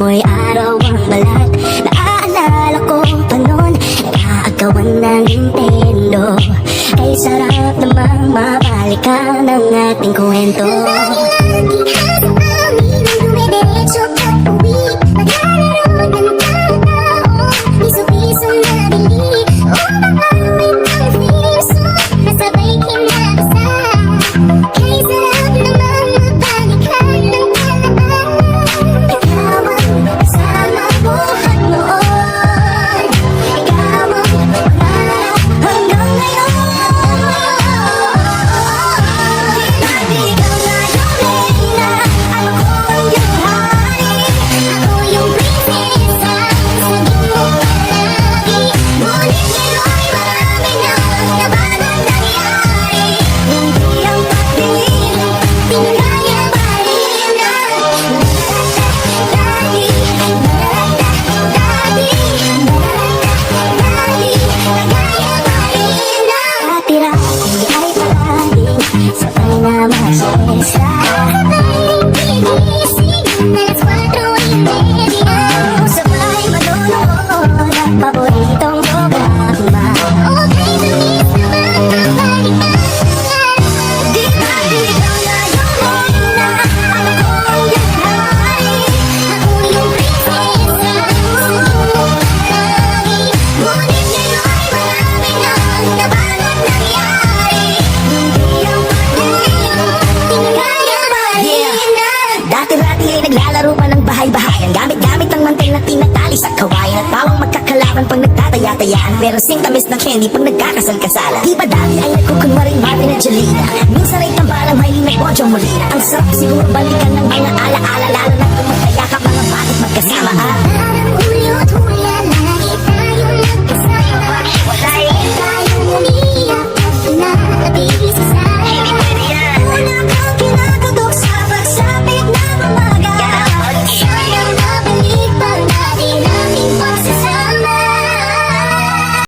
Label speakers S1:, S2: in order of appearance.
S1: mo'y araw ang balat. Naaalala ko pa noon, nag-aagawan ng Nintendo. Ay sarap namang mabalikan ang ating kwento. Lagi-lagi sa amin ang dumidiretso at uwi. Maglalaro ng tao, piso-piso na bili. Upang awit ang fiso, kasabay kinabasa. Kay sarap namang mabalikan ng alaala. Ikaw ang kasama ko at noon. Ikaw ang pangarap hanggang ngayon. Dati ikaw na yung reyna, ako ang iyong hari. Ako yung prinsesa, saging mo palagi. Ngunit ngayon'y marami nang nabagong nangyari. Hindi ang pag-ibig, pinagaya pa rin ang dati, dati-dati, ay palaging sabay na mag-siesta. Sabay gigising alas 4:30. Sabay manonood ang paboritong programa. Okay na miss naman ang balikan. Di ba ikaw na yung reyna, ako ang iyong hari. Ako yung prinsesa, saging mo palagi. Ngunit ngayon'y marami nang nabagong nangyari. Hindi ang pag-ibig, pinagaya pa rin ang
S2: Dati-dati ay naglalaro pa ng bahay-bahayan, gamit-gamit ang mantel na tinatali sa kawayan. At bawang magkakalaban pag nagtataya-tayaan, pero singtamis ng candy pag nagkakasal-kasalan. Di ba dati ay nagkukunwaring Marvin at Jelena, minsan ay tambalang may nagbodyong Molina. Ang sarap siguro balikan ng